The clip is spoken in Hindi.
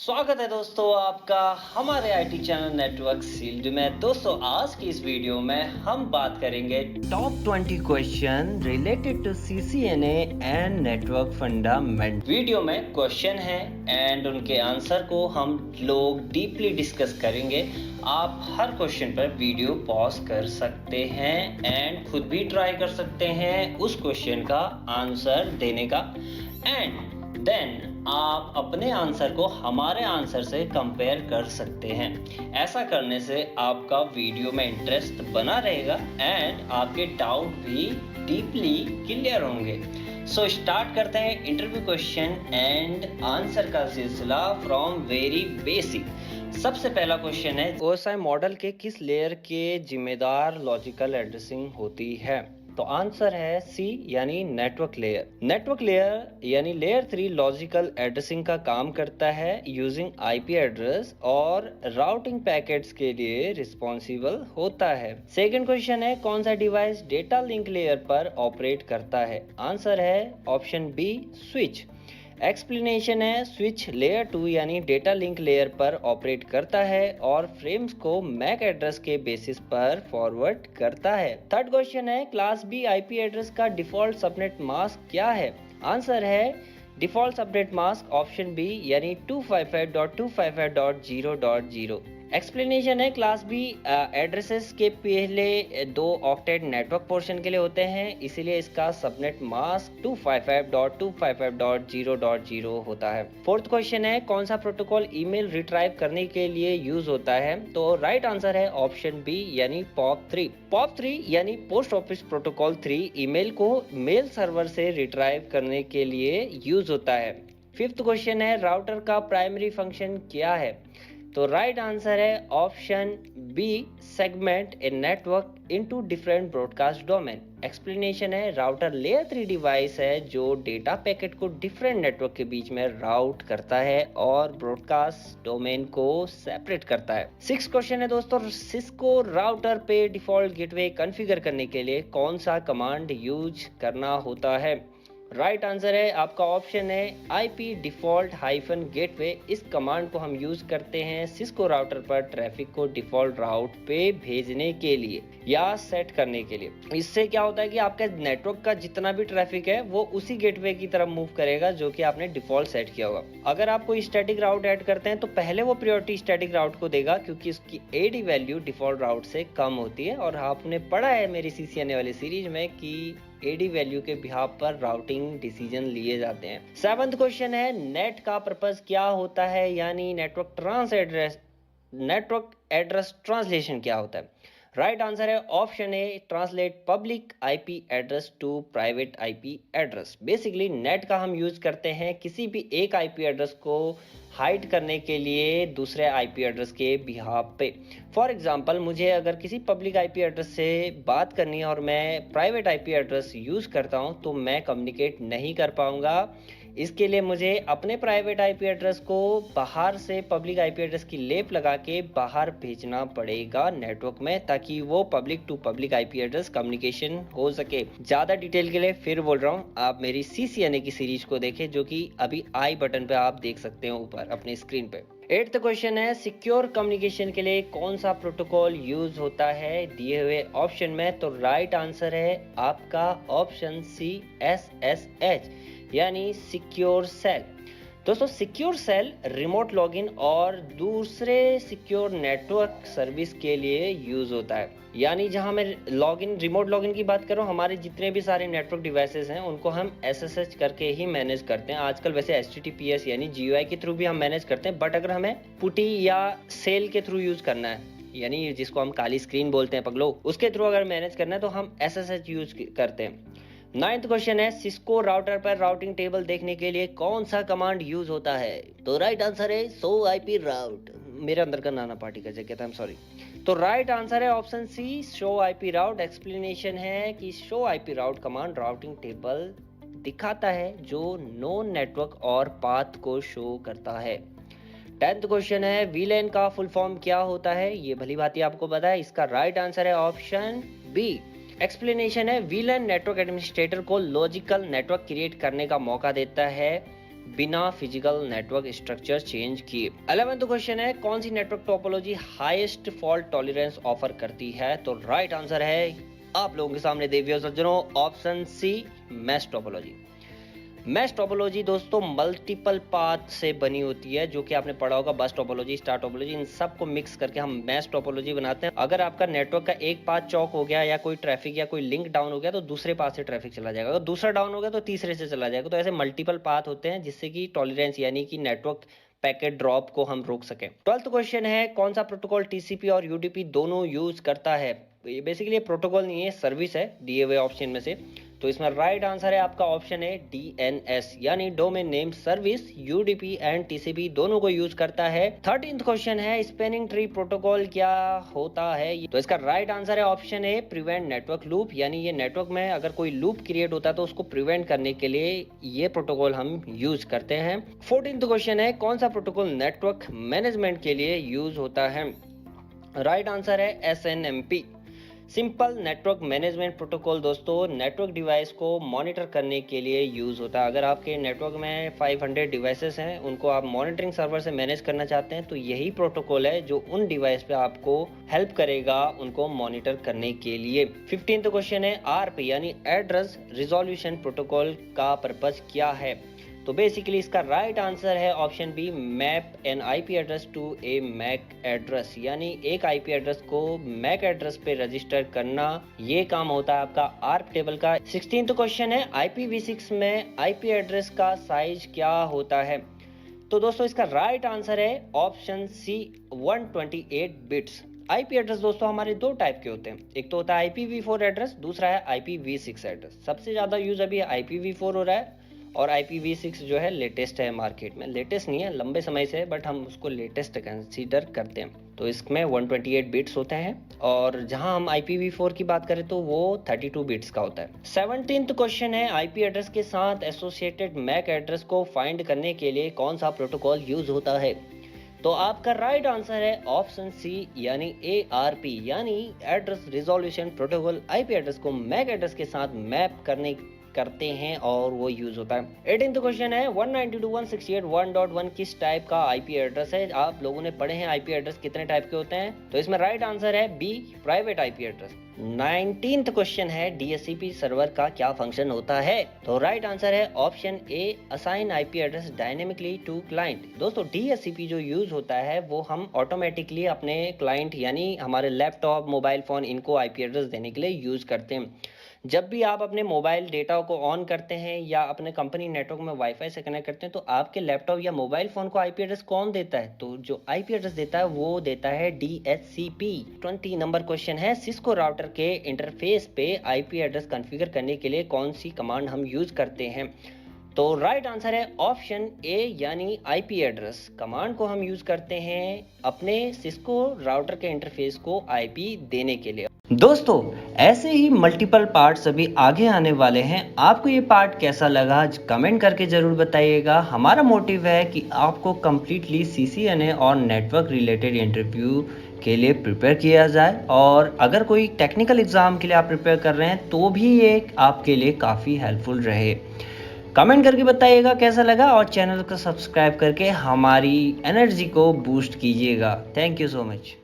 स्वागत है दोस्तों आपका हमारे आईटी चैनल नेटवर्क सील्ड में। दोस्तों आज की इस वीडियो में हम बात करेंगे top 20 question related to CCNA and network fundamentals. Video में क्वेश्चन है एंड उनके आंसर को हम लोग डीपली डिस्कस करेंगे। आप हर क्वेश्चन पर वीडियो पॉज कर सकते हैं एंड खुद भी ट्राई कर सकते हैं उस क्वेश्चन का आंसर देने का एंड देन आप अपने आंसर को हमारे आंसर से कंपेयर कर सकते हैं। ऐसा करने से आपका वीडियो में इंटरेस्ट बना रहेगा एंड आपके डाउट भी डीपली क्लियर होंगे। सो स्टार्ट करते हैं इंटरव्यू क्वेश्चन एंड आंसर का सिलसिला फ्रॉम वेरी बेसिक। सबसे पहला क्वेश्चन है, ओएसआई मॉडल के किस लेयर के जिम्मेदार लॉजिकल एड्रेसिंग होती है? तो आंसर है सी यानी नेटवर्क लेयर। नेटवर्क लेयर यानी लेयर 3 लॉजिकल एड्रेसिंग का काम करता है यूजिंग आईपी एड्रेस और राउटिंग पैकेट्स के लिए रिस्पॉन्सिबल होता है। सेकंड क्वेश्चन है, कौन सा डिवाइस डेटा लिंक लेयर पर ऑपरेट करता है? आंसर है ऑप्शन बी स्विच। एक्सप्लेनेशन है, स्विच लेयर 2 यानी डेटा लिंक लेयर पर ऑपरेट करता है और फ्रेम्स को मैक एड्रेस के बेसिस पर फॉरवर्ड करता है। थर्ड क्वेश्चन है, क्लास बी आईपी एड्रेस का डिफॉल्ट सबनेट मास्क क्या है? आंसर है default subnet mask option B यानी 255.255.0.0। एक्सप्लेनेशन है, क्लास बी एड्रेसेस के पहले दो ऑक्टेट नेटवर्क पोर्शन के लिए होते हैं, इसीलिए इसका सबनेट मास्क 255.255.0.0 होता है। फोर्थ क्वेश्चन है, कौन सा प्रोटोकॉल ईमेल रिट्राइव करने के लिए यूज होता है? तो राइट आंसर है ऑप्शन बी यानी POP3। POP3 यानी पोस्ट ऑफिस प्रोटोकॉल 3 ईमेल को मेल सर्वर से रिट्राइव करने के लिए यूज होता है। फिफ्थ क्वेश्चन है, राउटर का प्राइमरी फंक्शन क्या है? तो राइट आंसर है option B segment a network into different broadcast domain. Explanation है, राउटर लेयर 3 डिवाइस है जो डेटा पैकेट को डिफरेंट नेटवर्क के बीच में राउट करता है और ब्रॉडकास्ट डोमेन को सेपरेट करता है। सिक्स क्वेश्चन है दोस्तों, सिस्को राउटर पे डिफॉल्ट गेटवे कॉन्फ़िगर करने के लिए कौन सा कमांड यूज करना होता है? राइट आंसर है आपका ऑप्शन है IP डिफॉल्ट हाइफन गेटवे। इस कमांड को हम यूज करते हैं सिस्को राउटर पर ट्रैफिक को डिफॉल्ट राउट पे भेजने के लिए या सेट करने के लिए। इससे क्या होता है कि आपके नेटवर्क का जितना भी ट्रैफिक है वो उसी गेटवे की तरफ मूव करेगा जो कि आपने डिफॉल्ट सेट किया होगा। अगर आप कोई स्टैटिक राउट ऐड करते हैं तो पहले वो प्रायोरिटी स्टैटिक राउट को देगा क्योंकि उसकी AD वैल्यू डिफॉल्ट राउट से कम होती है और आपने पढ़ा है मेरी CCNA वाली सीरीज में कि AD वैल्यू के बिहाफ पर राउटिंग डिसीजन लिए जाते हैं। सेवंथ क्वेश्चन है, नेट का पर्पस क्या होता है यानी नेटवर्क एड्रेस ट्रांसलेशन क्या होता है? राइट आंसर है option A translate public IP address to private IP address. Basically NAT का हम यूज करते हैं किसी भी एक IP एड्रेस को हाइड करने के लिए दूसरे IP एड्रेस के बिहाफ पे। फॉर एग्जांपल, मुझे अगर किसी पब्लिक IP एड्रेस से बात करनी है और मैं प्राइवेट IP एड्रेस यूज करता हूं तो मैं कम्युनिकेट नहीं कर पाऊंगा। इसके लिए मुझे अपने प्राइवेट IP एड्रेस को बाहर से पब्लिक IP एड्रेस की लेप लगा के बाहर भेजना पड़ेगा नेटवर्क में ताकि वो public to public IP address communication हो सके। ज्यादा डिटेल के लिए फिर बोल रहा हूँ, आप मेरी CCNA की सीरीज को देखें जो कि अभी आई बटन पे आप देख सकते हैं ऊपर अपनी स्क्रीन पे। एट्थ क्वेश्चन है, सिक्योर कम्युनिकेशन के लिए कौन सा प्रोटोकॉल यूज होता है दिए हुए ऑप्शन में? तो राइट आंसर है आपका ऑप्शन सी SSH यानी सिक्योर सेल। दोस्तों सिक्योर सेल रिमोट लॉगिन और दूसरे सिक्योर नेटवर्क सर्विस के लिए यूज होता है। यानी जहां मैं रिमोट लॉगिन की बात कर रहा हूं, हमारे जितने भी सारे नेटवर्क डिवाइसेस हैं उनको हम SSH करके ही मैनेज करते हैं। आजकल वैसे HTTPS यानी GUI के थ्रू भी हम मैनेज करते हैं, बट अगर हमें पुटी या सेल के थ्रू यूज करना है यानी जिसको हम काली स्क्रीन बोलते हैं पगलो, उसके थ्रू अगर मैनेज करना है तो हम SSH यूज करते हैं। नाइन्थ क्वेश्चन है, सिस्को राउटर पर राउटिंग टेबल देखने के लिए कौन सा कमांड यूज होता है? तो राइट आंसर है शो IP राउट। मेरे अंदर का नाना पार्टी का जगह था, सॉरी। तो राइट आंसर है ऑप्शन सी शो IP राउट। एक्सप्लेनेशन है कि शो IP राउट कमांड राउटिंग टेबल दिखाता है जो नोन नेटवर्क और पाथ को शो करता है। 10th क्वेश्चन है, VLAN का फुल फॉर्म क्या होता है? ये भली बात आपको पता है। इसका राइट आंसर है ऑप्शन बी। एक्सप्लेनेशन है, VLAN नेटवर्क एडमिनिस्ट्रेटर को लॉजिकल नेटवर्क क्रिएट करने का मौका देता है बिना फिजिकल नेटवर्क स्ट्रक्चर चेंज किए। 11th क्वेश्चन है, कौन सी network topology highest fault tolerance offer करती है? तो राइट आंसर है आप लोगों के सामने देवियों सज्जनों, option C, mesh topology. Mesh topology दोस्तों मल्टीपल पाथ से बनी होती है, जो कि आपने पढ़ा होगा, बस टोपोलॉजी, स्टार टोपोलॉजी, इन सबको मिक्स करके हम मैश टोपोलॉजी बनाते हैं। अगर आपका नेटवर्क का एक पाथ चौक हो गया या कोई ट्रैफिक या कोई लिंक डाउन हो गया तो दूसरे पाथ से ट्रैफिक चला जाएगा, अगर दूसरा डाउन हो गया तो तीसरे से चला जाएगा। तो ऐसे मल्टीपल पाथ होते हैं जिससे कि टॉलरेंस यानी कि नेटवर्क पैकेट ड्रॉप को हम रोक सकें। 12th क्वेश्चन है, कौन सा प्रोटोकॉल टीसीपी और यूडीपी दोनों यूज करता है? ये बेसिकली प्रोटोकॉल नहीं है, सर्विस है दिए हुए ऑप्शन में से। तो इसमें राइट आंसर है आपका ऑप्शन है डीएनएस यानी domain name service. UDP and TCP दोनों को यूज करता है। 13th क्वेश्चन है, स्पैनिंग ट्री प्रोटोकॉल क्या होता है? तो इसका राइट आंसर है ऑप्शन ए, प्रिवेंट नेटवर्क लूप, यानी ये नेटवर्क में अगर कोई लूप क्रिएट होता है तो उसको प्रिवेंट करने के लिए ये प्रोटोकॉल हम यूज करते हैं। 14th क्वेश्चन है, कौन सा प्रोटोकॉल नेटवर्क मैनेजमेंट के लिए यूज होता है? राइट आंसर है SNMP, simple network management protocol. दोस्तों नेटवर्क डिवाइस को मॉनिटर करने के लिए यूज होता है। अगर आपके नेटवर्क में 500 डिवाइसेस हैं, उनको आप मॉनिटरिंग सर्वर से मैनेज करना चाहते हैं तो यही प्रोटोकॉल है जो उन डिवाइस पे आपको हेल्प करेगा उनको मॉनिटर करने के लिए। 15th क्वेश्चन है, आरपी यानी एड्रेस रिजोल्यूशन प्रोटोकॉल का पर्पस क्या है? तो बेसिकली इसका राइट आंसर है option B, map an IP address to a MAC address, यानी एक आईपी एड्रेस को मैक एड्रेस पे रजिस्टर करना, ये काम होता है आपका आर्प टेबल का। 16th क्वेश्चन है, IPv6 में आईपी एड्रेस का साइज क्या होता है? तो दोस्तों इसका राइट आंसर है option C, 128 bits. IP address दोस्तों हमारे दो टाइप के होते हैं, एक तो होता है IPv4 एड्रेस, दूसरा है IPv6 एड्रेस। सबसे ज्यादा यूज अभी IPv4 हो रहा है और IPv6 जो है लेटेस्ट है मार्केट में। लेटेस्ट नहीं है, लंबे समय से है, बट हम उसको लेटेस्ट कंसीडर करते हैं। तो इसमें 128 बिट्स होते हैं और जहां हम IPv4 की बात करें तो वो 32 बिट्स का होता है। 17th क्वेश्चन है, आईपी एड्रेस के साथ एसोसिएटेड मैक एड्रेस को फाइंड करने के लिए कौन सा प्रोटोकॉल यूज होता है? तो आपका राइट आंसर है ऑप्शन सी, यानी ARP यानी address resolution protocol. IP address को मैक एड्रेस के साथ मैप करते हैं और वो यूज होता है। 18th क्वेश्चन है, 192.168.1.1 किस टाइप का आईपी एड्रेस है? आप लोगों ने पढ़े हैं आईपी एड्रेस कितने टाइप के होते हैं, तो इसमें राइट आंसर है B, private IP address. 19th question है, डीएचसीपी सर्वर का क्या फंक्शन होता है? तो राइट आंसर है option A, assign IP address dynamically to client. दोस्तों डीएचसीपी जो यूज होता है वो हम ऑटोमेटिकली अपने क्लाइंट यानी हमारे लैपटॉप, मोबाइल फोन, इनको आईपी एड्रेस देने के लिए यूज करते हैं। जब भी आप अपने मोबाइल डेटा को ऑन करते हैं या अपने कंपनी नेटवर्क में वाईफाई से कनेक्ट करते हैं तो आपके लैपटॉप या मोबाइल फोन को आईपी एड्रेस कौन देता है? तो जो आईपी एड्रेस देता है वो देता है डीएचसीपी। 20 नंबर क्वेश्चन है, सिस्को राउटर के इंटरफेस पे आईपी एड्रेस कॉन्फ़िगर करने के लिए कौन सी कमांड हम यूज करते हैं? तो राइट आंसर है ऑप्शन ए, यानी आईपी एड्रेस कमांड को हम यूज करते हैं अपने सिस्को राउटर के इंटरफेस को आईपी देने के लिए। दोस्तों ऐसे ही मल्टीपल पार्ट्स अभी आगे आने वाले हैं। आपको ये पार्ट कैसा लगा कमेंट करके जरूर बताइएगा। हमारा मोटिव है कि आपको कंप्लीटली CCNA और नेटवर्क रिलेटेड इंटरव्यू के लिए प्रिपेयर किया जाए, और अगर कोई टेक्निकल एग्जाम के लिए आप प्रिपेयर कर रहे हैं तो भी ये आपके लिए काफ़ी हेल्पफुल रहे। कमेंट करके बताइएगा कैसा लगा और चैनल को सब्सक्राइब करके हमारी एनर्जी को बूस्ट कीजिएगा। Thank you so much.